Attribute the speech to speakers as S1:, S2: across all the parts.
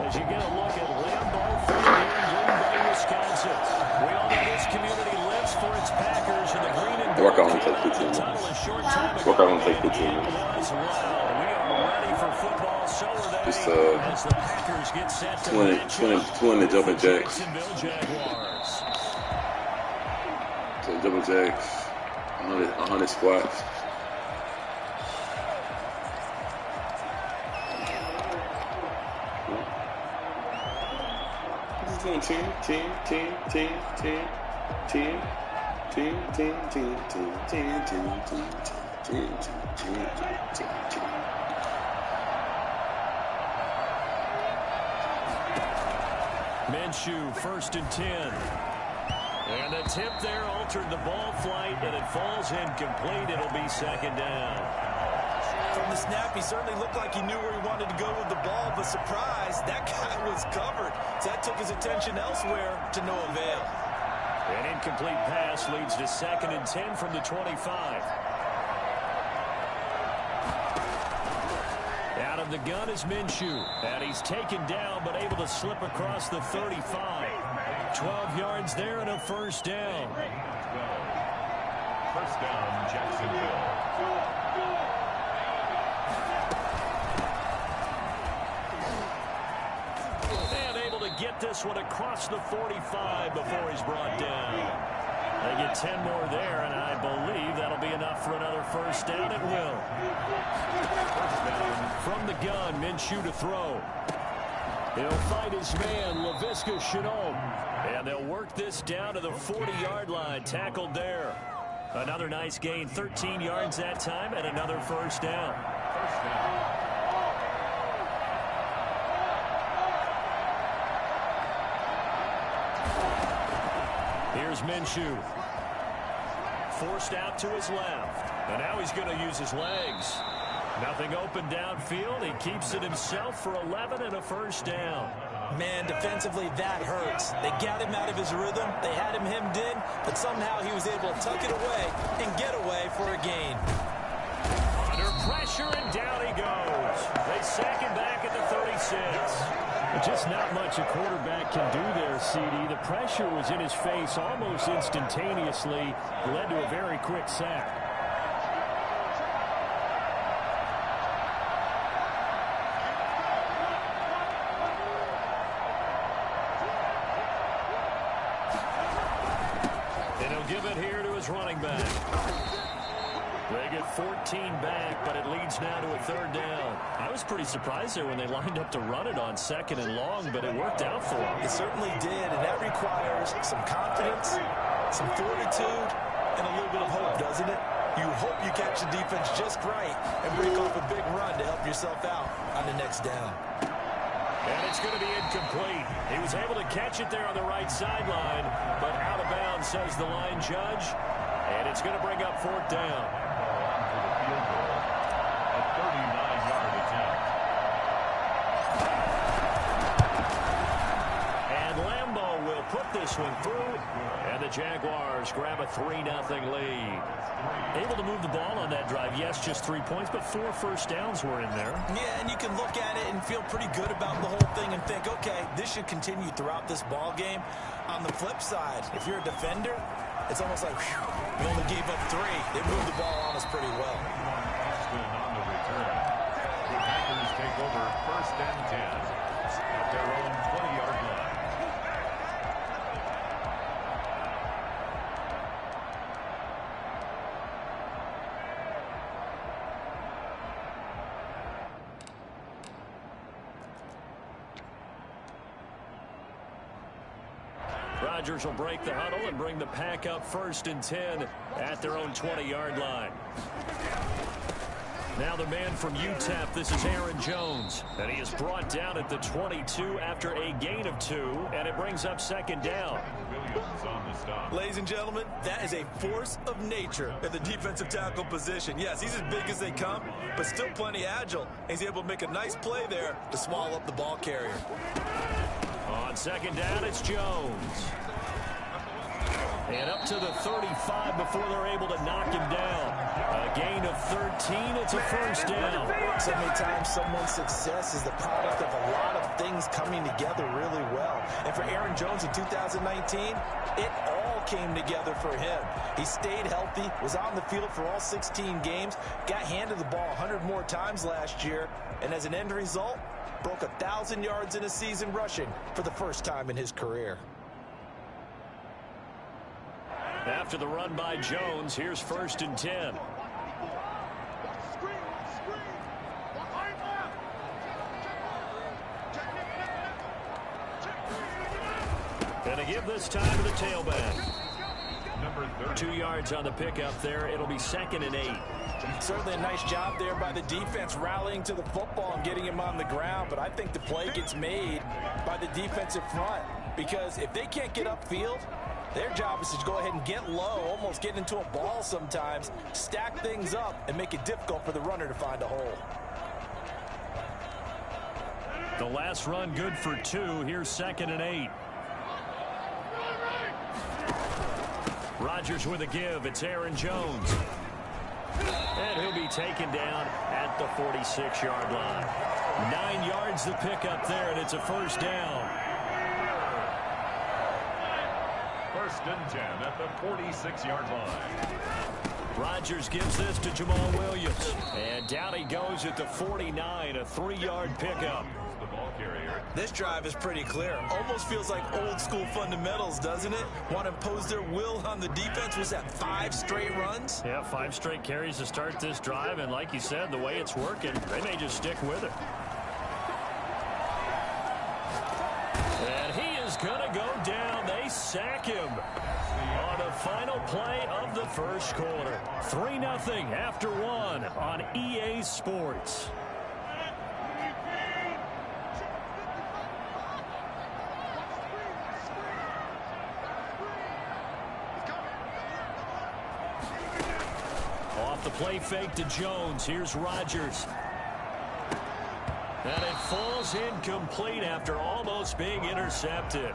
S1: as you get a look at Lambeau Field here in Green Bay, Wisconsin. We all know this community lives for its Packers, and the green and gold came out of the tunnel a short time ago. It was loud. We are ready for football. So are they as the Packers get set to match up
S2: the jumping jacks.
S1: Jacksonville Jaguars.
S2: So jumping jacks, 100 squats.
S1: Minshew, 1st and 10. And the tip there altered the ball flight, and it falls incomplete. It'll be 2nd down.
S3: From the snap, he certainly looked like he knew where he wanted to go with the ball, but surprise, that guy was covered. So that took his attention elsewhere to no avail.
S1: An incomplete pass leads to 2nd and 10 from the 25. Out of the gun is Minshew, and he's taken down but able to slip across the 35. 12 yards there and a 1st down.
S4: 1st down, Jacksonville.
S1: Get this one across the 45 before he's brought down. They get 10 more there, and I believe that'll be enough for another 1st down. It will. From the gun, Minshew to throw. He'll fight his man, Laviska Shenault. And they'll work this down to the 40-yard line. Tackled there. Another nice gain, 13 yards that time, and another 1st down. Here's Minshew. Forced out to his left. And now he's going to use his legs. Nothing open downfield. He keeps it himself for 11 and a 1st down.
S3: Man, defensively, that hurts. They got him out of his rhythm. They had him hemmed in, but somehow he was able to tuck it away and get away for a gain.
S1: Under pressure, and down he goes. They sack him back at the 36.
S5: Just not much a quarterback can do there, CD. The pressure was in his face almost instantaneously. Led to a very quick sack.
S1: And he'll give it here to his running back. They get 14 back, but it leads now to a 3rd down.
S5: I was pretty surprised there when they lined up to run it on 2nd and long, but it worked out for them.
S3: It certainly did, and that requires some confidence, some fortitude, and a little bit of hope, doesn't it? You hope you catch the defense just right and break off a big run to help yourself out on the next down.
S1: And it's going to be incomplete. He was able to catch it there on the right sideline, but out of bounds, says the line judge. And it's going to bring up 4th down. Put this one through, and the Jaguars grab a 3-0 lead.
S5: Able to move the ball on that drive. Yes, just 3 points, but 4 1st downs were in there.
S3: Yeah, and you can look at it and feel pretty good about the whole thing and think, okay, this should continue throughout this ball game. On the flip side, if you're a defender, it's almost like, whew, we only gave up 3. They moved the ball on us pretty well.
S4: Austin on the return. The Packers take over 1st and 10 at their own 20-yard line.
S1: Rodgers will break the huddle and bring the Pack up 1st and 10 at their own 20-yard line. Now the man from UTEP, this is Aaron Jones. And he is brought down at the 22 after a gain of 2, and it brings up 2nd down.
S3: Ladies and gentlemen, that is a force of nature at the defensive tackle position. Yes, he's as big as they come, but still plenty agile. He's able to make a nice play there to swallow up the ball carrier.
S1: On 2nd down, it's Jones.
S5: And up to the 35 before they're able to knock him down. A gain of 13. It's a first down.
S3: So many times someone's success is the product of a lot of things coming together really well. And for Aaron Jones in 2019, it all came together for him. He stayed healthy, was on the field for all 16 games, got handed the ball 100 more times last year, and as an end result, broke 1,000 yards in a season rushing for the first time in his career.
S5: After the run by Jones, here's 1st and 10. Going to give this time to the tailback. 2 yards on the pickup there. It'll be 2nd and 8.
S3: Certainly a nice job there by the defense rallying to the football and getting him on the ground, but I think the play gets made by the defensive front because if they can't get upfield, their job is to go ahead and get low, almost get into a ball sometimes, stack things up, and make it difficult for the runner to find a hole.
S5: The last run good for 2. Here's 2nd and 8. Rodgers with a give. It's Aaron Jones. And he'll be taken down at the 46-yard line. 9 yards the pickup there, and it's a first down.
S4: 1st and 10 at the 46-yard line.
S5: Rodgers gives this to Jamal Williams. And down he goes at the 49, a 3-yard pickup.
S4: The ball carrier.
S3: This drive is pretty clear. Almost feels like old school fundamentals, doesn't it? Want to impose their will on the defense. Was that 5 straight runs?
S5: Yeah, 5 straight carries to start this drive. And like you said, the way it's working, they may just stick with it. And he is going to go down. They sack him on the final play of the first quarter. 3-0 after 1 on EA Sports. Off the play fake to Jones. Here's Rodgers. And it falls incomplete after almost being intercepted.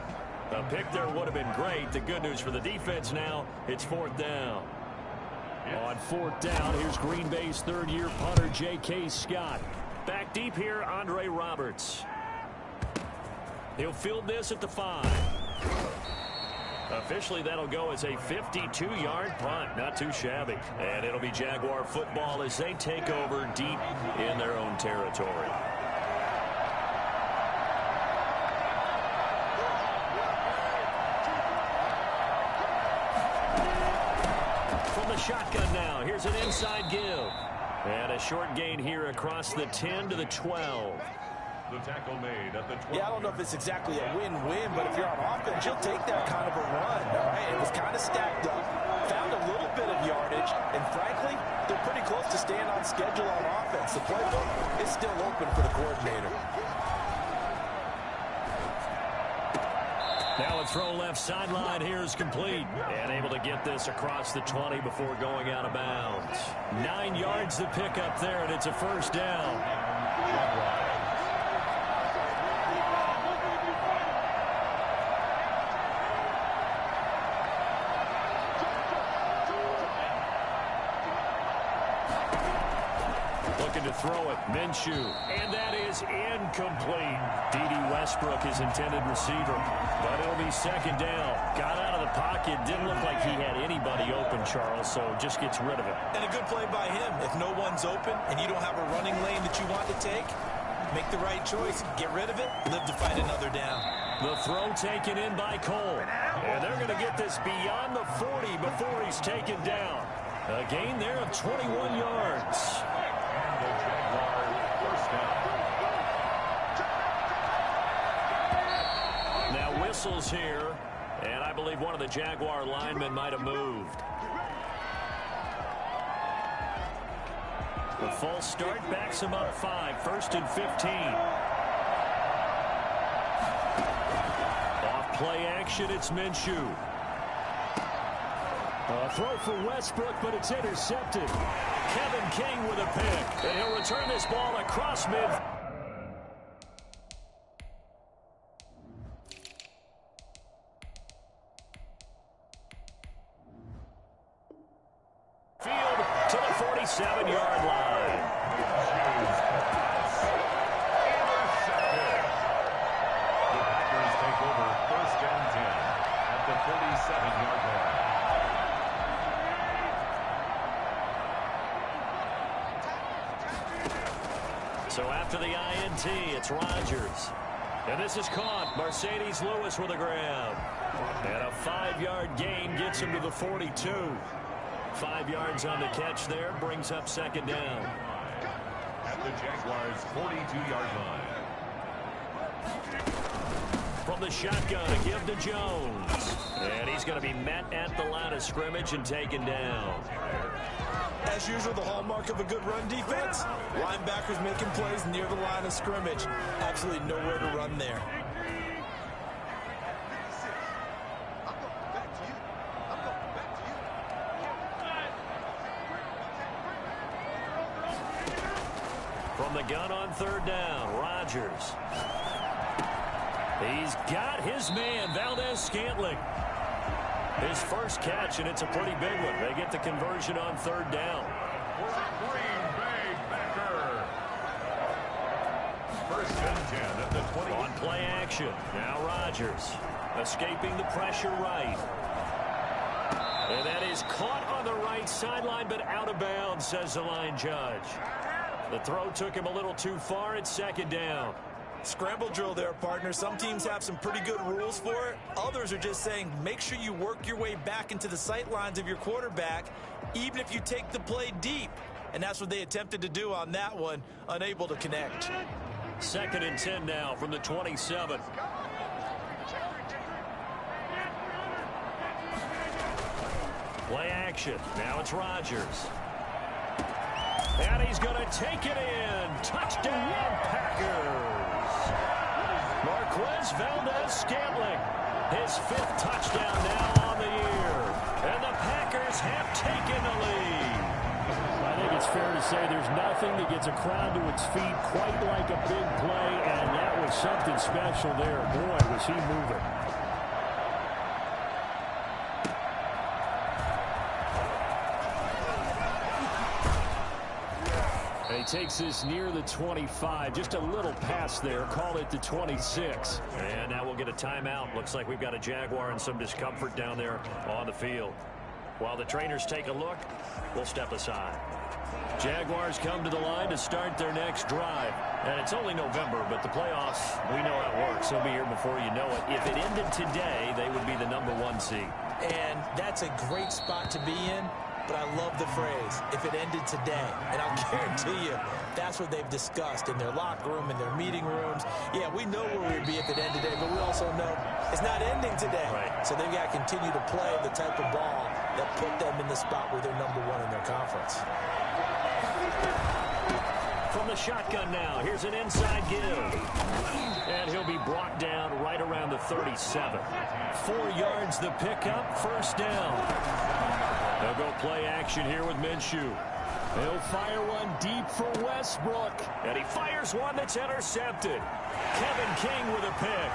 S5: A pick there would have been great. The good news for the defense now, it's 4th down. On 4th down, here's Green Bay's 3rd-year punter, J.K. Scott. Back deep here, Andre Roberts. He'll field this at the 5. Officially, that'll go as a 52-yard punt. Not too shabby. And it'll be Jaguar football as they take over deep in their own territory. From the shotgun now, here's an inside give. And a short gain here across the 10 to the 12.
S4: The tackle made at the 12.
S3: Yeah, I don't know if it's exactly a win-win, but if you're on offense, you'll take that kind of a run, all right? It was kind of stacked up, found a little bit of yardage, and frankly, they're pretty close to staying on schedule on offense. The playbook is still open for the coordinator.
S5: Now a throw left sideline here is complete. And able to get this across the 20 before going out of bounds. 9 yards to pick up there, and it's a first down. Looking to throw it, Minshew. And that is incomplete. D.D. Westbrook, his intended receiver. But it'll be 2nd down. Got out of the pocket. Didn't look like he had anybody open, Charles, so just gets rid of it.
S3: And a good play by him. If no one's open and you don't have a running lane that you want to take, make the right choice. Get rid of it. Live to fight another down.
S5: The throw taken in by Cole. And they're going to get this beyond the 40 before he's taken down. A gain there of 21 yards. Now whistles here, and I believe one of the Jaguar linemen might have moved. The false start backs him up 5, 1st and 15. Off play action, it's Minshew. A throw for Westbrook, but it's intercepted. Kevin King with a pick, and he'll return this ball across mid. 37-yard line.
S4: The Packers take over 1st and 10 at the 37-yard line.
S5: So after the INT, it's Rodgers. And this is caught. Mercedes Lewis with a grab. And a 5-yard gain gets him to the 42. 5 yards on the catch there. Brings up 2nd down.
S4: At the Jaguars' 42-yard line.
S5: From the shotgun, a give to Jones. And he's going to be met at the line of scrimmage and taken down.
S3: As usual, the hallmark of a good run defense, linebackers making plays near the line of scrimmage. Absolutely nowhere to run there.
S5: From the gun on 3rd down, Rodgers. He's got his man, Valdez-Scantling. His first catch, and it's a pretty big one. They get the conversion on 3rd down.
S4: Green Bay Packer. 1st and 10 at the 20.
S5: On play action. Now Rodgers escaping the pressure right. And that is caught on the right sideline, but out of bounds, says the line judge. The throw took him a little too far. It's 2nd down.
S3: Scramble drill there, partner. Some teams have some pretty good rules for it. Others are just saying make sure you work your way back into the sight lines of your quarterback, even if you take the play deep. And that's what they attempted to do on that one, unable to connect.
S5: 2nd and 10 now from the 27. Play action. Now it's Rodgers. And he's going to take it in. Touchdown, Packers. Marquez Valdez-Scantling, his 5th touchdown now on the year. And the Packers have taken the lead.
S6: I think it's fair to say there's nothing that gets a crowd to its feet quite like a big play, and that was something special there. Boy, was he moving.
S5: And he takes this near the 25. Just a little pass there. Call it the 26. And now we'll get a timeout. Looks like we've got a Jaguar and some discomfort down there on the field. While the trainers take a look, we'll step aside. Jaguars come to the line to start their next drive. And it's only November, but the playoffs, we know how it works. They'll be here before you know it. If it ended today, they would be the #1 seed.
S3: And that's a great spot to be in. But I love the phrase, if it ended today. And I'll guarantee you, that's what they've discussed in their locker room, in their meeting rooms. Yeah, we know where we'd be if it ended today, but we also know it's not ending today.
S5: Right.
S3: So they've got to continue to play the type of ball that put them in the spot where they're #1 in their conference.
S5: From the shotgun now, here's an inside give. And he'll be brought down right around the 37. 4 yards the pickup, 1st down. They'll go play action here with Minshew. He'll fire one deep for Westbrook. And he fires one that's intercepted. Kevin King with a pick.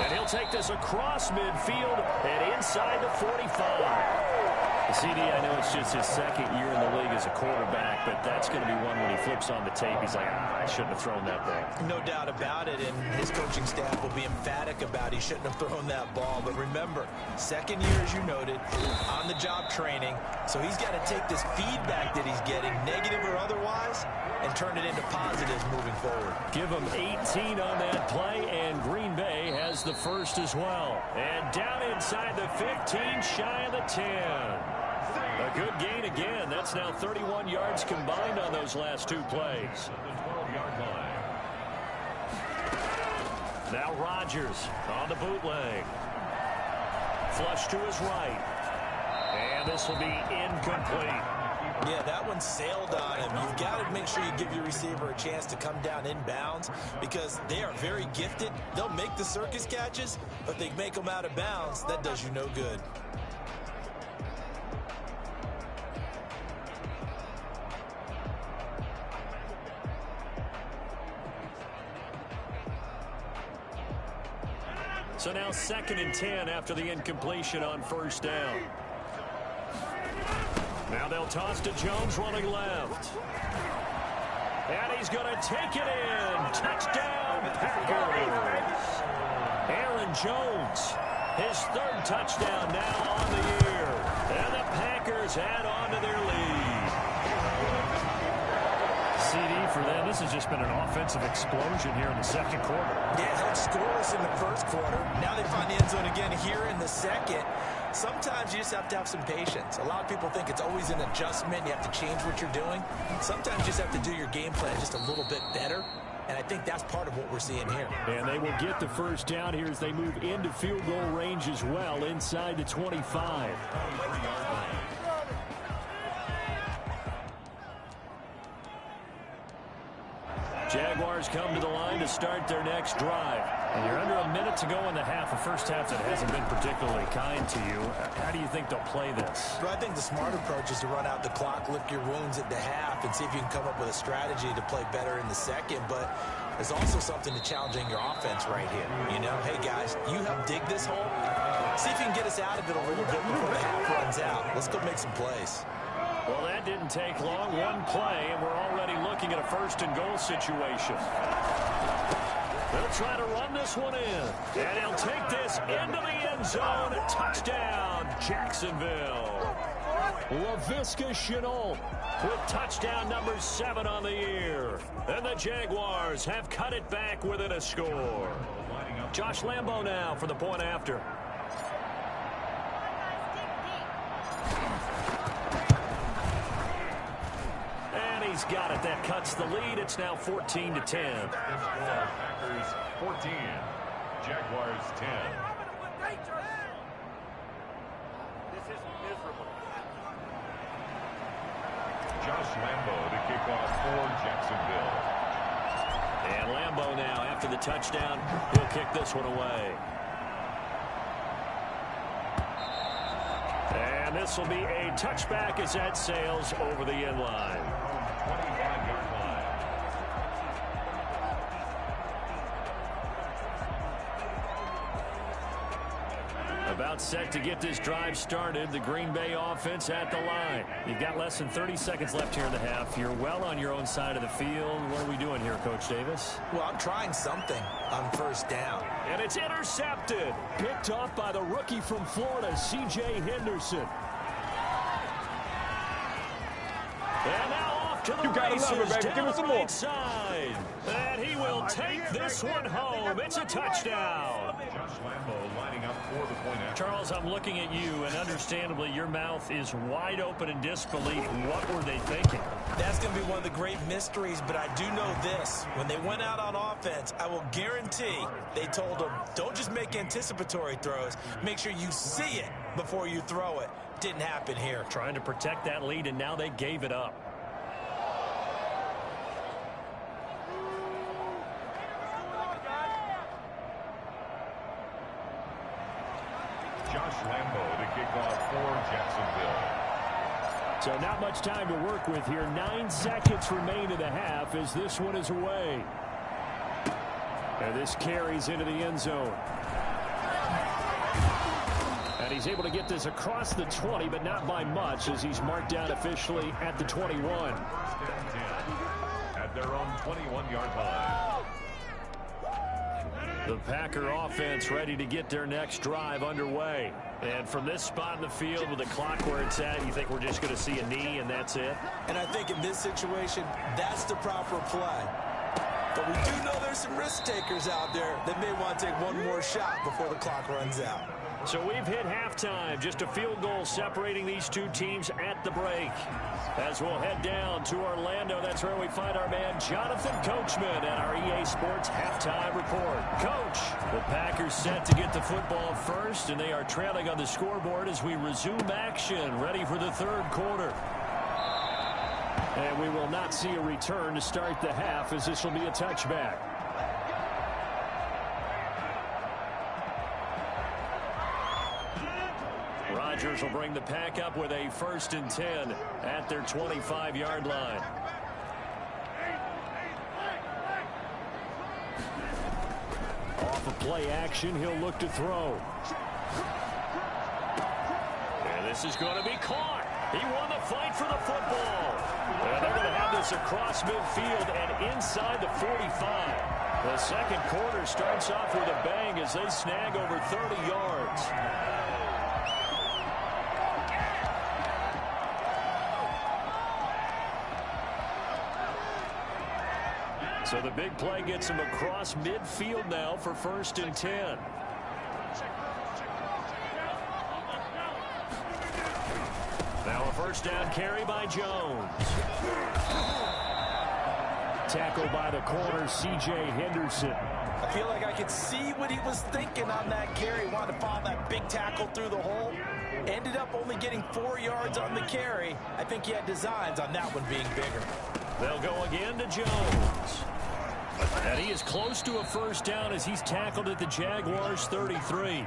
S5: And he'll take this across midfield and inside the 45. CD, I know it's just his 2nd year in the league as a quarterback, but that's going to be one when he flips on the tape. He's like, I shouldn't have thrown that ball.
S3: No doubt about it, and his coaching staff will be emphatic about he shouldn't have thrown that ball. But remember, 2nd year, as you noted, on-the-job training. So he's got to take this feedback that he's getting, negative or otherwise, and turn it into positives moving forward.
S5: Give him 18 on that play, and Green Bay has the 1st as well. And down inside the 15, shy of the 10. A good gain again. That's now 31 yards combined on those last 2 plays. Now Rodgers on the bootleg. Flush to his right. And this will be incomplete.
S3: Yeah, that one sailed on him. You've got to make sure you give your receiver a chance to come down inbounds because they are very gifted. They'll make the circus catches, but they make them out of bounds. That does you no good.
S5: So now 2nd and 10 after the incompletion on 1st down. Now they'll toss to Jones running left. And he's going to take it in. Touchdown, Packers. Aaron Jones, his third touchdown now on the year. And the Packers add on to their lead.
S6: CD for them. This has just been an offensive explosion here in the second quarter.
S3: Yeah, held scoreless in the first quarter. Now they find the end zone again here in the second. Sometimes you just have to have some patience. A lot of people think it's always an adjustment. You have to change what you're doing. Sometimes you just have to do your game plan just a little bit better. And I think that's part of what we're seeing here.
S6: And they will get the first down here as they move into field goal range as well, inside the 25.
S5: Jaguars come to the line to start their next drive.
S6: And you're under a minute to go in the half, a first half that hasn't been particularly kind to you. How do you think they'll play this?
S3: Well, I think the smart approach is to run out the clock, lick your wounds at the half, and see if you can come up with a strategy to play better in the second. But there's also something to challenging your offense right here. You know, hey, guys, you help dig this hole. See if you can get us out of it a little bit before the half runs out. Let's go make some plays.
S5: Well, that didn't take long. One play, and we're already looking at a first-and-goal situation. They'll try to run this one in. And he'll take this into the end zone. Touchdown, Jacksonville. Laviska Shenault with touchdown number 7 on the year. And the Jaguars have cut it back within a score. Josh Lambo now for the point after. He's got it. That cuts the lead. It's now 14-10.
S4: Packers 14, Jaguars 10.
S7: This is miserable.
S4: Josh Lambo to kick off for Jacksonville.
S5: And Lambo now, after the touchdown, he'll kick this one away. And this will be a touchback as that sails over the end line.
S4: 25-yard line.
S5: About set to get this drive started. The Green Bay offense at the line.
S6: You've got less than 30 seconds left here in the half. You're well on your own side of the field. What are we doing here, Coach Davis?
S3: Well, I'm trying something on first down.
S5: And it's intercepted.
S6: Picked off by the rookie from Florida, C.J. Henderson.
S5: And now off to the races, down the right side. And he will take this one home. It's a touchdown.
S4: Josh Lambo lining up for the point after.
S6: Charles, I'm looking at you, and understandably, your mouth is wide open in disbelief. What were they thinking?
S3: That's going to be one of the great mysteries, but I do know this. When they went out on offense, I will guarantee they told them, don't just make anticipatory throws. Make sure you see it before you throw it. Didn't happen here.
S6: Trying to protect that lead, and now they gave it up.
S4: Josh Lambo to kick off for Jacksonville.
S6: So not much time to work with here. 9 seconds remain in the half as this one is away. And this carries into the end zone. And he's able to get this across the 20, but not by much as he's marked down officially at the 21.
S4: At their own 21-yard line.
S5: The Packer offense ready to get their next drive underway. And from this spot in the field with the clock where it's at, you think we're just going to see a knee and that's it?
S3: And I think in this situation, that's the proper play. But we do know there's some risk takers out there that may want to take one more shot before the clock runs out.
S5: So we've hit halftime. Just a field goal separating these two teams at the break. As we'll head down to Orlando, that's where we find our man Jonathan Coachman at our EA Sports Halftime Report. Coach, the Packers set to get the football first, and they are trailing on the scoreboard as we resume action, ready for the third quarter.
S6: And we will not see a return to start the half as this will be a touchback.
S5: Rodgers will bring the Pack up with a 1st and 10 at their 25-yard line.
S6: Off of play action, he'll look to throw.
S5: And this is going to be caught. He won the fight for the football. And they're going to have this across midfield and inside the 45. The second quarter starts off with a bang as they snag over 30 yards. So the big play gets him across midfield now for 1st and 10. Now a first down carry by Jones. Tackled by the corner, C.J. Henderson.
S3: I feel like I could see what he was thinking on that carry. Wanted to follow that big tackle through the hole. Ended up only getting 4 yards on the carry. I think he had designs on that one being bigger.
S5: They'll go again to Jones. And he is close to a first down as he's tackled at the Jaguars 33.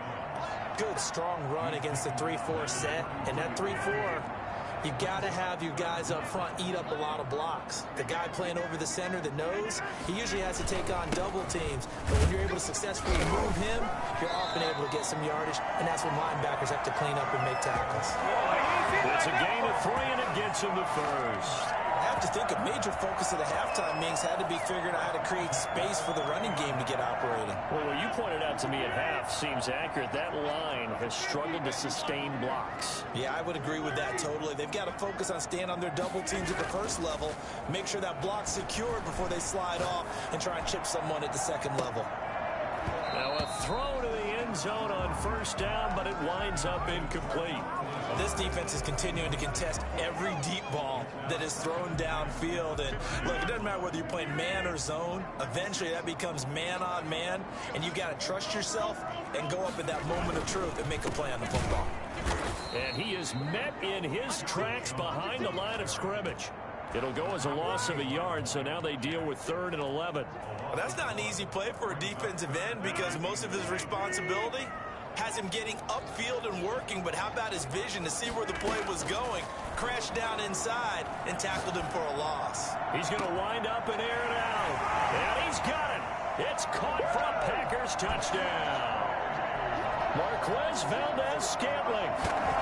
S3: Good, strong run against the 3-4 set. And that 3-4, you've got to have your guys up front eat up a lot of blocks. The guy playing over the center that knows, he usually has to take on double teams. But when you're able to successfully move him, you're often able to get some yardage. And that's when linebackers have to clean up and make tackles.
S5: It's a gain of 3, and it gets him to first.
S3: I have to think a major focus of the halftime meetings had to be figuring out how to create space for the running game to get operating.
S5: Well, what you pointed out to me at half seems accurate. That line has struggled to sustain blocks.
S3: Yeah, I would agree with that totally. They've got to focus on staying on their double teams at the first level, make sure that block's secured before they slide off and try and chip someone at the second level.
S5: Now a throw to the end zone on first down, but it winds up incomplete.
S3: This defense is continuing to contest every deep ball that is thrown downfield. And look, it doesn't matter whether you're playing man or zone. Eventually, that becomes man on man. And you've got to trust yourself and go up at that moment of truth and make a play on the football.
S5: And he is met in his tracks behind the line of scrimmage. It'll go as a loss of a yard, so now they deal with 3rd and 11.
S3: Well, that's not an easy play for a defensive end because most of his responsibility has him getting upfield and working, but how about his vision to see where the play was going? Crashed down inside and tackled him for a loss.
S5: He's going to wind up and air it out. And he's got it. It's caught for a Packers touchdown. Marquez Valdez-Scantling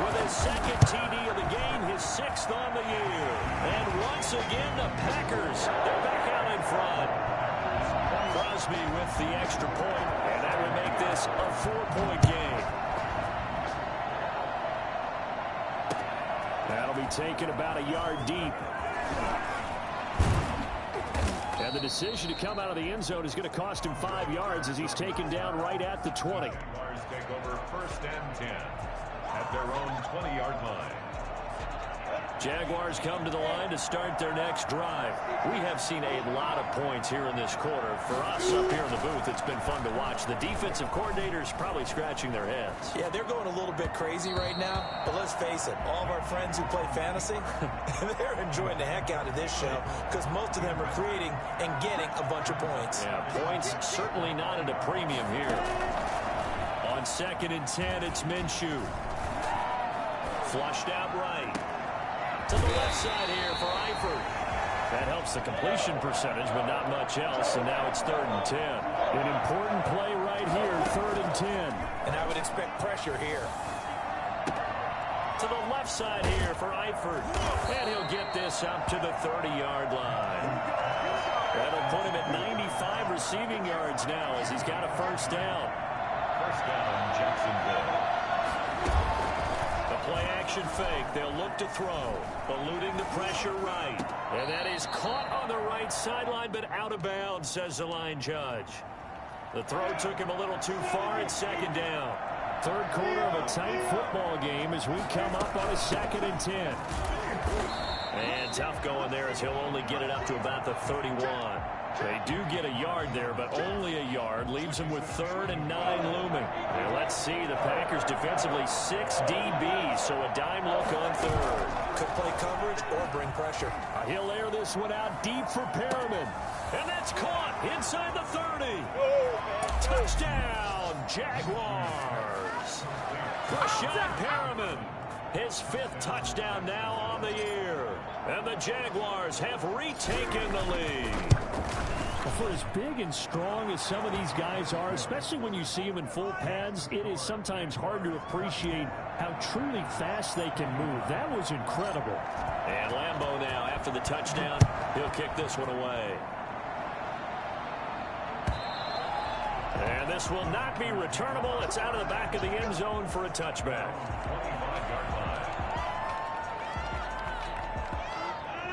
S5: with his 2nd TD of the game, his 6th on the year. And once again, the Packers, they're back out in front. Crosby with the extra point, and that would make this a 4-point game. That'll be taken about a yard deep. And the decision to come out of the end zone is going to cost him 5 yards as he's taken down right at the 20.
S4: Jaguars take over 1st and 10 at their own 20-yard line.
S5: Jaguars come to the line to start their next drive. We have seen a lot of points here in this quarter. For us up here in the booth, it's been fun to watch. The defensive coordinators probably scratching their heads.
S3: Yeah, they're going a little bit crazy right now. But let's face it, all of our friends who play fantasy, they're enjoying the heck out of this show because most of them are creating and getting a bunch of points.
S5: Yeah, points certainly not at a premium here. On 2nd and 10, it's Minshew. Flushed out right. To the left side here for Eifert. That helps the completion percentage, but not much else, and now it's 3rd and 10. An important play right here, 3rd and 10.
S3: And I would expect pressure here.
S5: To the left side here for Eifert. And he'll get this up to the 30-yard line. That'll put him at 95 receiving yards now as he's got a first down.
S4: First down, Jacksonville.
S5: Play action fake. They'll look to throw. Eluding the pressure right. And that is caught on the right sideline, but out of bounds, says the line judge. The throw took him a little too far. It's 2nd down. 3rd quarter of a tight football game as we come up on a 2nd and 10. And tough going there as he'll only get it up to about the 31. They do get a yard there, but only a yard. Leaves them with 3rd and 9 looming. And let's see, the Packers defensively 6 DBs, so a dime look on 3rd.
S3: Could play coverage or bring pressure.
S5: He'll air this one out deep for Perriman. And that's caught inside the 30. Touchdown, Jaguars. Rashad Perriman. His 5th touchdown now on the year. And the Jaguars have retaken the lead.
S6: For as big and strong as some of these guys are, especially when you see them in full pads, it is sometimes hard to appreciate how truly fast they can move. That was incredible.
S5: And Lambeau now, after the touchdown, he'll kick this one away. And this will not be returnable. It's out of the back of the end zone for a touchback.
S4: 25-yard line.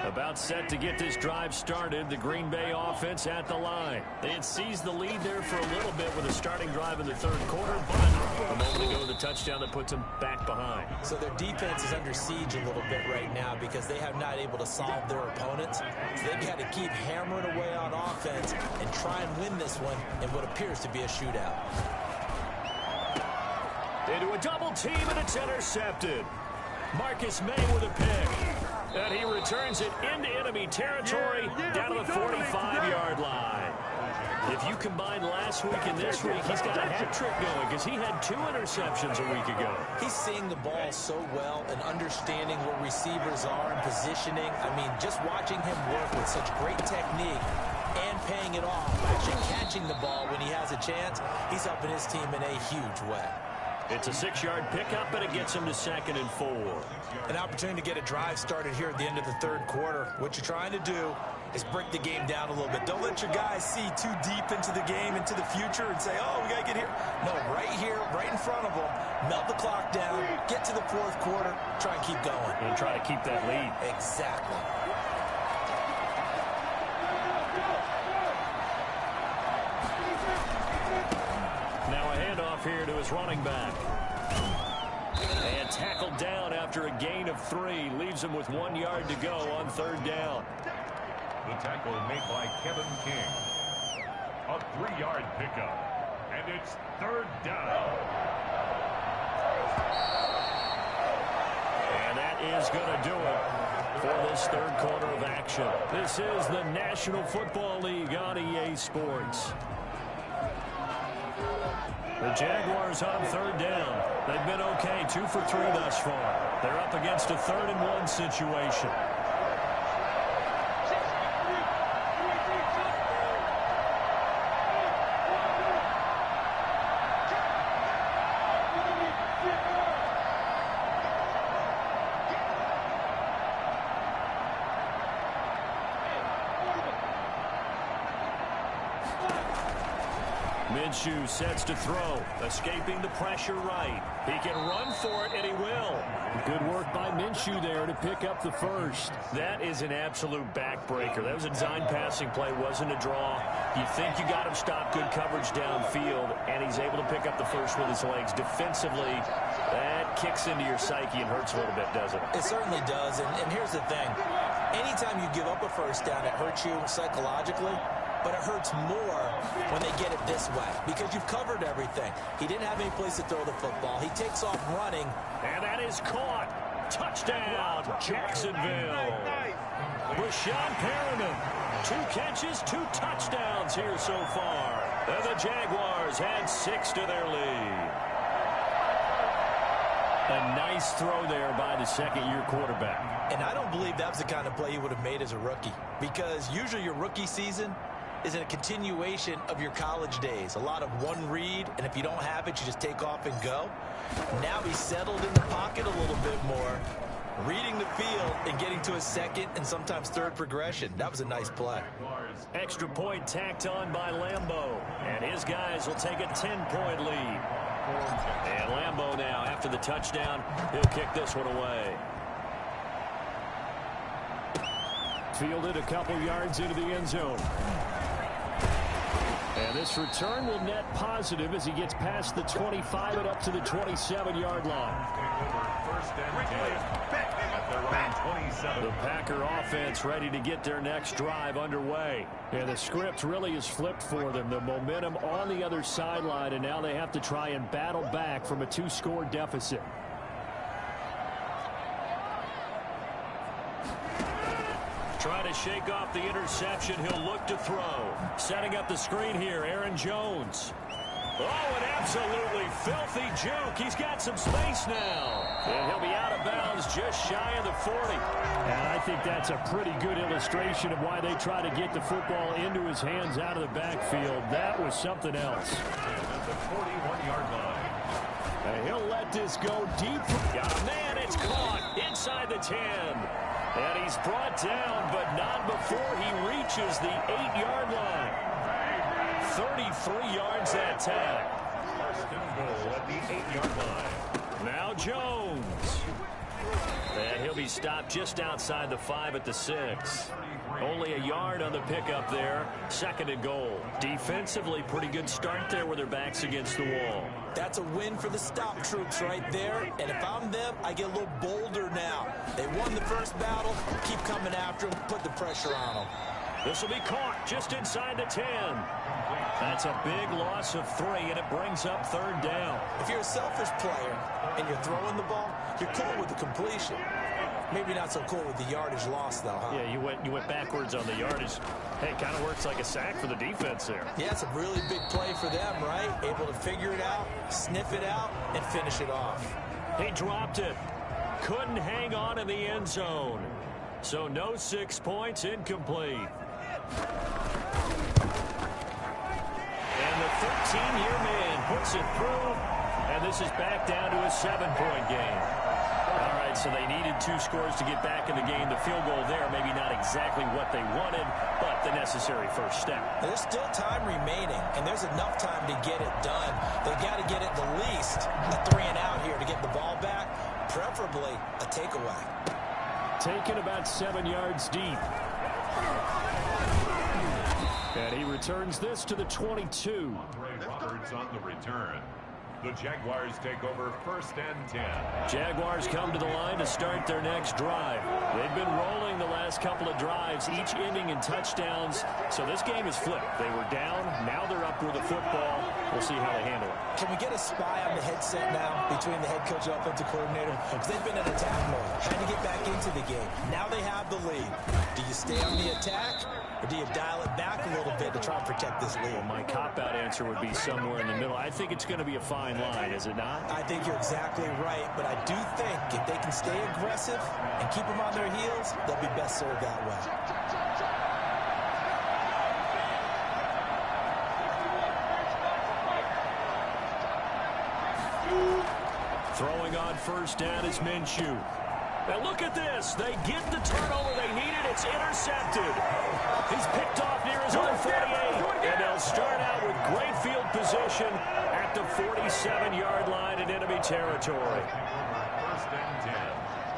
S5: About set to get this drive started. The Green Bay offense at the line. They had seized the lead there for a little bit with a starting drive in the 3rd quarter, but a moment ago the touchdown that puts them back behind.
S3: So their defense is under siege a little bit right now because they have not able to solve their opponents. So they've got to keep hammering away on offense and try and win this one in what appears to be a shootout.
S5: Into a double team, and it's intercepted. Marcus May with a pick. And he returns it into enemy territory down to the 45-yard line. If you combine last week and this week, he's got a hat trick going because he had 2 interceptions a week ago.
S3: He's seeing the ball so well and understanding where receivers are and positioning. I mean, just watching him work with such great technique and paying it off, actually catching the ball when he has a chance, he's helping his team in a huge way.
S5: It's a 6-yard pickup, and it gets him to 2nd and 4.
S3: An opportunity to get a drive started here at the end of the 3rd quarter. What you're trying to do is break the game down a little bit. Don't let your guys see too deep into the game, into the future, and say, oh, we got to get here. No, right here, right in front of them, melt the clock down, get to the 4th quarter, try and keep going.
S5: And try to keep that lead.
S3: Exactly.
S5: Now a handoff here to his running back. And tackled down after a gain of 3. Leaves him with 1 yard to go on 3rd down.
S4: The tackle made by Kevin King. A 3-yard pickup. And it's 3rd down.
S5: And that is going to do it for this 3rd quarter of action. This is the National Football League on EA Sports. The Jaguars on 3rd down. They've been okay, 2 for 3 thus far. They're up against a 3rd and 1 situation. Minshew sets to throw, escaping the pressure right. He can run for it, and he will.
S6: Good work by Minshew there to pick up the 1st.
S5: That is an absolute backbreaker. That was a design passing play, wasn't a draw. You think you got him stopped, good coverage downfield, and he's able to pick up the 1st with his legs. Defensively, that kicks into your psyche and hurts a little bit, doesn't it?
S3: It certainly does, and here's the thing. Anytime you give up a 1st down, it hurts you psychologically. But it hurts more when they get it this way because you've covered everything. He didn't have any place to throw the football. He takes off running.
S5: And that is caught. Touchdown, Jacksonville. Brashad Perriman, 2 catches, 2 touchdowns here so far. And the Jaguars add 6 to their lead. A nice throw there by the 2nd-year quarterback.
S3: And I don't believe that was the kind of play he would have made as a rookie because usually your rookie season is a continuation of your college days. A lot of one read, and if you don't have it, you just take off and go. Now he's settled in the pocket a little bit more, reading the field and getting to a 2nd and sometimes 3rd progression. That was a nice play.
S5: Extra point tacked on by Lambeau, and his guys will take a 10-point lead. And Lambeau now, after the touchdown, he'll kick this one away.
S6: Fielded a couple yards into the end zone. And this return will net positive as he gets past the 25 and up to the 27-yard line.
S5: The Packer offense ready to get their next drive underway.
S6: And the script really is flipped for them. The momentum on the other sideline, and now they have to try and battle back from a 2-score deficit.
S5: Trying to shake off the interception. He'll look to throw. Setting up the screen here, Aaron Jones. Oh, an absolutely filthy juke. He's got some space now. And he'll be out of bounds just shy of the 40.
S6: And I think that's a pretty good illustration of why they try to get the football into his hands out of the backfield. That was something else.
S4: At the 41-yard line.
S6: And he'll let this go deep.
S5: Got a man. It's caught inside the 10. And he's brought down, but not before he reaches the 8-yard line. 33 yards that time.
S4: First and goal at the 8-yard line.
S5: Now Jones. And he'll be stopped just outside the 5 at the 6. Only a yard on the pickup there. Second and goal. Defensively, pretty good start there with their backs against the wall.
S3: That's a win for the stop troops right there. And if I'm them, I get a little bolder now. They won the first battle. Keep coming after them. Put the pressure on them.
S5: This will be caught just inside the 10. That's a big loss of 3, and it brings up third down.
S3: If you're a selfish player and you're throwing the ball, you're cool with the completion. Maybe not so cool with the yardage loss, though, huh?
S5: Yeah, you went backwards on the yardage. Hey, it kind of works like a sack for the defense there.
S3: Yeah, it's a really big play for them, right? Able to figure it out, sniff it out, and finish it off.
S5: He dropped it. Couldn't hang on in the end zone. So no 6 points, incomplete. And the 13-year man puts it through, and this is back down to a 7-point game. All right, so they needed 2 scores to get back in the game. The field goal there, maybe not exactly what they wanted, but the necessary first step.
S3: There's still time remaining, and there's enough time to get it done. They've got to get it the least a 3-and-out here to get the ball back, preferably a takeaway.
S6: Taken about 7 yards deep. And he returns this to the 22.
S4: Andre Roberts on the return. The Jaguars take over first and 10.
S5: Jaguars come to the line to start their next drive. They've been rolling the last couple of drives, each ending in touchdowns. So this game is flipped. They were down. Now they're up with the football. We'll see how they handle it.
S3: Can we get a spy on the headset now between the head coach and offensive coordinator? Because they've been in attack mode, trying to get back into the game. Now they have the lead. Do you stay on the attack, or do you dial it back a little bit to try and protect this lead?
S5: Well, my cop-out answer would be somewhere in the middle. I think it's going to be a fine line, is it not?
S3: I think you're exactly right, but I do think if they can stay aggressive and keep them on their heels, they'll be best served that way.
S5: Throwing on first down is Minshew. Now look at this. They get the turnover they needed. It's intercepted. He's picked off near his own 48. And they'll start out with great field position at the 47-yard line in enemy territory.
S4: First and 10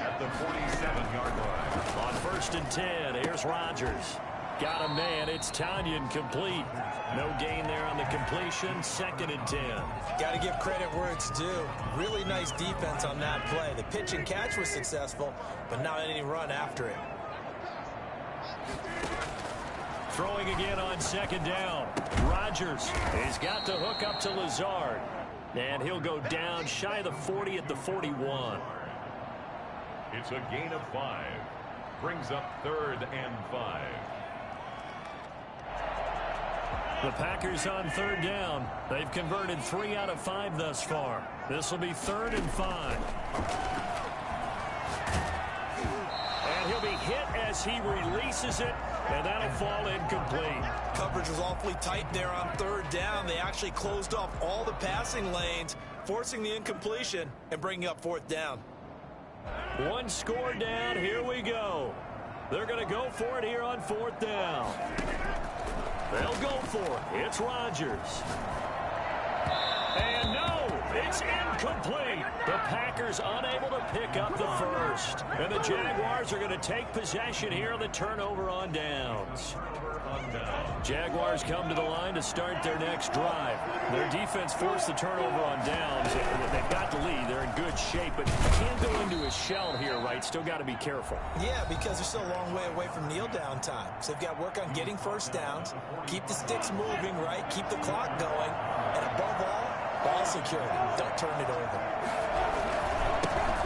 S4: at the 47-yard line.
S5: On first and 10, here's Rodgers. Got a man. It's Tanyan complete. No gain there on the completion. Second and 10.
S3: Got to give credit where it's due. Really nice defense on that play. The pitch and catch was successful, but not any run after it.
S5: Throwing again on second down. Rodgers. He's got the hook up to Lazard. And he'll go down shy of the 40 at the 41.
S4: It's a gain of 5. Brings up third and 5.
S5: The Packers on third down. They've converted 3 out of 5 thus far. This will be third and 5. And he'll be hit as he releases it, and that'll fall incomplete.
S3: Coverage was awfully tight there on third down. They actually closed off all the passing lanes, forcing the incompletion and bringing up fourth down.
S5: 1 score down. Here we go. They're going to go for it here on fourth down. They'll go for it. It's Rodgers. And no, it's incomplete. The Packers unable to pick up the first. And the Jaguars are going to take possession here on the turnover on downs. Jaguars come to the line to start their next drive. Their defense forced the turnover on downs. They've got the lead. They're in good shape, but can't go into a shell here, right? Still got to be careful.
S3: Yeah, because they're still a long way away from kneel down time. So they've got to work on getting first downs, keep the sticks moving, right? Keep the clock going, and above all, ball security. Don't turn it over.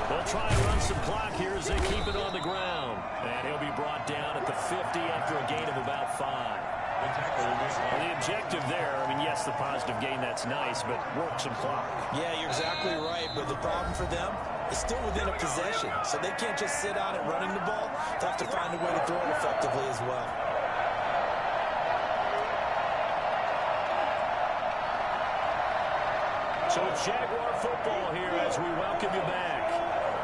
S5: They'll try and run some clock here as they keep it on the ground. And he'll be brought down at the 50 after a gain of about 5. The objective there, I mean, yes, that's the positive gain. That's nice, but work some clock.
S3: Yeah, you're exactly right, but the problem for them is still within a possession, so they can't just sit on it running the ball. They have to find a way to throw it effectively as well.
S5: So it's Jaguar football here as we welcome you back.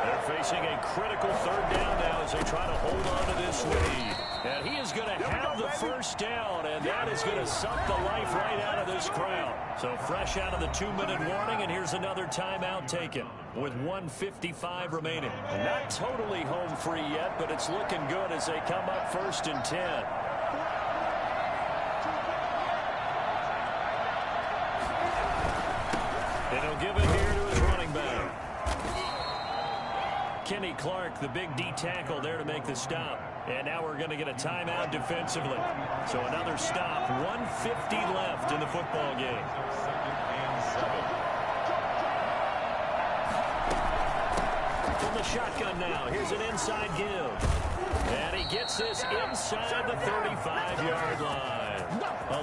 S5: They're facing a critical third down now as they try to hold on to this lead. And he is going to have the first down, and that is going to suck the life right out of this crowd. So fresh out of the 2-minute warning, and here's another timeout taken with 1:55 remaining. Not totally home free yet, but it's looking good as they come up 1st and 10. And he'll give it here to his running back. Kenny Clark, the big D tackle there to make the stop. And now we're going to get a timeout defensively. So another stop. 1:50 left in the football game. From the shotgun now. Here's an inside give. And he gets this inside the 35-yard line.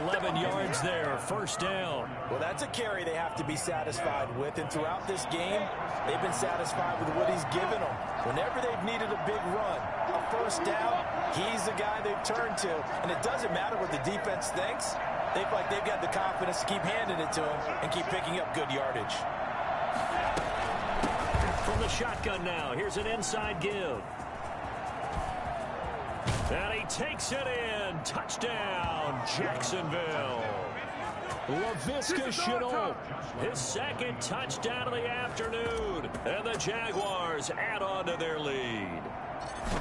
S5: 11 yards there, first down.
S3: Well, that's a carry they have to be satisfied with, and throughout this game, they've been satisfied with what he's given them. Whenever they've needed a big run, a first down, he's the guy they've turned to, and it doesn't matter what the defense thinks. They feel like they've got the confidence to keep handing it to him and keep picking up good yardage.
S5: From the shotgun now, here's an inside give. And he takes it in. Touchdown, Jacksonville. Laviska Shenault, his second touchdown of the afternoon. And the Jaguars add on to their lead.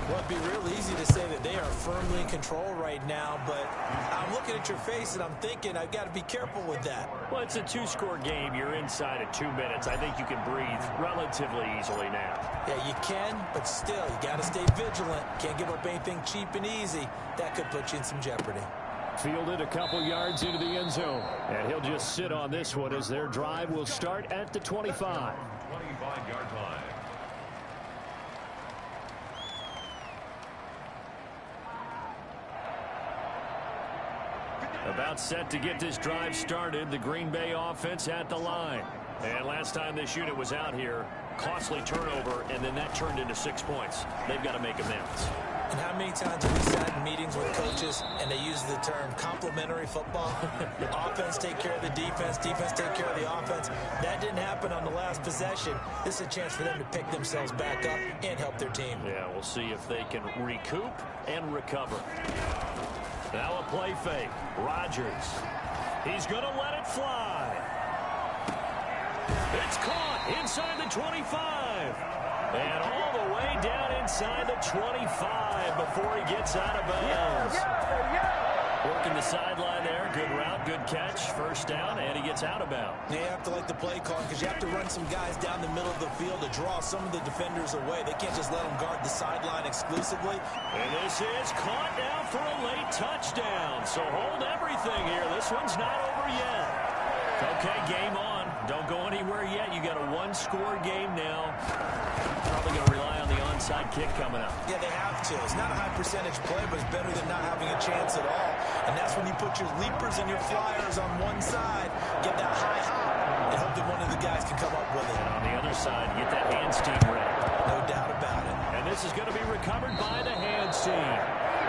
S3: Well, it'd be real easy to say that they are firmly in control right now, but I'm looking at your face and I'm thinking I've got to be careful with that.
S5: Well, it's a 2-score game. You're inside at 2 minutes. I think you can breathe relatively easily now.
S3: Yeah, you can, but still, you got to stay vigilant. Can't give up anything cheap and easy. That could put you in some jeopardy.
S6: Fielded a couple yards into the end zone. And he'll just sit on this one as their drive will start at the 25.
S4: 25-yard line.
S5: About set to get this drive started, the Green Bay offense at the line. And last time this unit was out here, costly turnover, and then that turned into 6 points. They've got to make amends.
S3: And how many times have we sat in meetings with coaches and they use the term complementary football? Offense take care of the defense, defense take care of the offense. That didn't happen on the last possession. This is a chance for them to pick themselves back up and help their team.
S5: Yeah, we'll see if they can recoup and recover. Now a play fake. Rodgers. He's going to let it fly. It's caught inside the 25. And all the way down inside the 25 before he gets out of bounds. Working the sideline there. Good route, good catch. First down, and he gets out of bounds.
S3: You have to like the play call because you have to run some guys down the middle of the field to draw some of the defenders away. They can't just let them guard the sideline exclusively.
S5: And this is caught now for a late touchdown. So hold everything here. This one's not over yet. Okay, game on. Don't go anywhere yet. You got a 1-score game now. Probably going to rely on the onside kick coming up.
S3: Yeah, they have to. It's not a high percentage play, but it's better than not having a chance at all. And that's when you put your leapers and your flyers on one side, get that high hop, and hope that one of the guys can come up with it.
S5: And on the other side, get that hands team ready.
S3: No doubt about it.
S5: And this is going to be recovered by the hands team.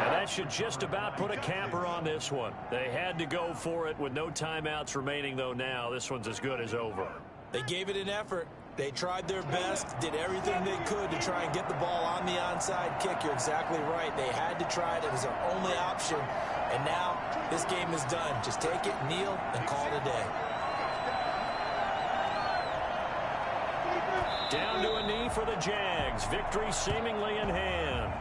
S5: And that should just about put a capper on this one. They had to go for it with no timeouts remaining, though now. This one's as good as over.
S3: They gave it an effort. They tried their best, did everything they could to try and get the ball on the onside kick. You're exactly right. They had to try it. It was their only option. And now this game is done. Just take it, kneel, and call it a day.
S5: Down to a knee for the Jags. Victory seemingly in hand.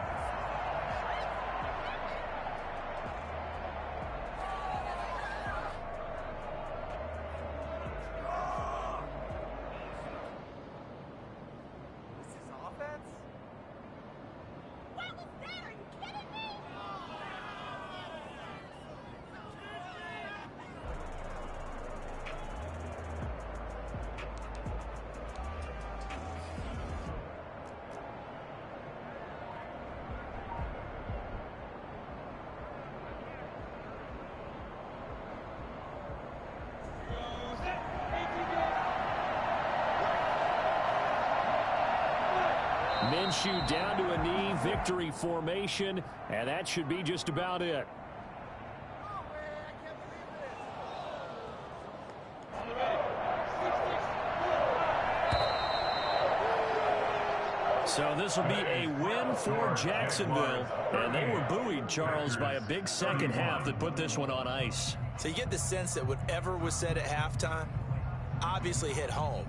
S6: issue down to a knee, victory formation, and that should be just about it. So this will be a win for Jacksonville. And they were buoyed, Charles, by a big second half that put this one on ice.
S3: So you get the sense that whatever was said at halftime obviously hit home.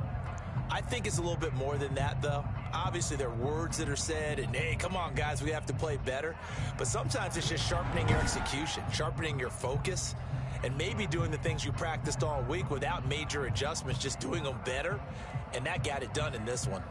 S3: I think it's a little bit more than that, though. Obviously, there are words that are said, and, hey, come on, guys, we have to play better. But sometimes it's just sharpening your execution, sharpening your focus, and maybe doing the things you practiced all week without major adjustments, just doing them better. And that got it done in this one.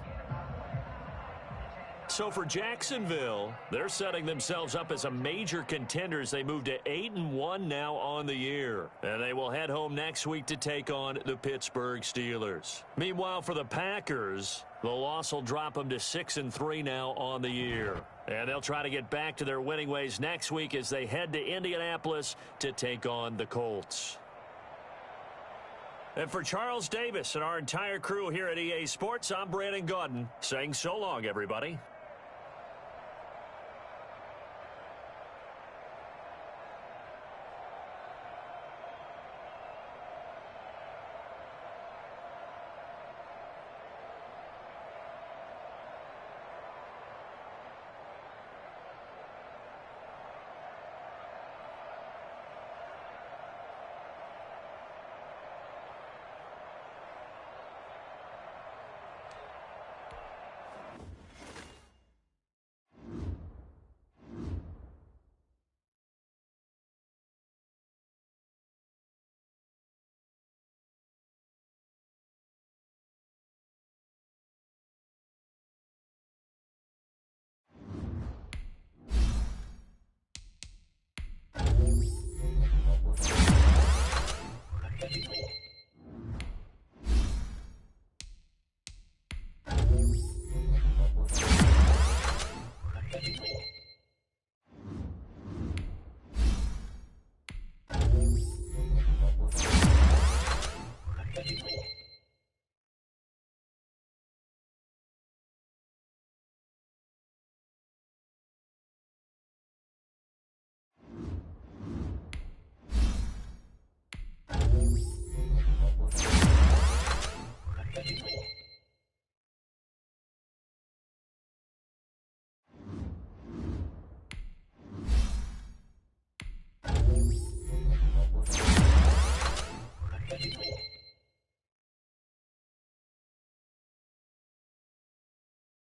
S5: So for Jacksonville, they're setting themselves up as a major contender as they move to 8-1 now on the year. And they will head home next week to take on the Pittsburgh Steelers. Meanwhile, for the Packers, the loss will drop them to 6-3 now on the year. And they'll try to get back to their winning ways next week as they head to Indianapolis to take on the Colts. And for Charles Davis and our entire crew here at EA Sports, I'm Brandon Gaudin saying so long, everybody.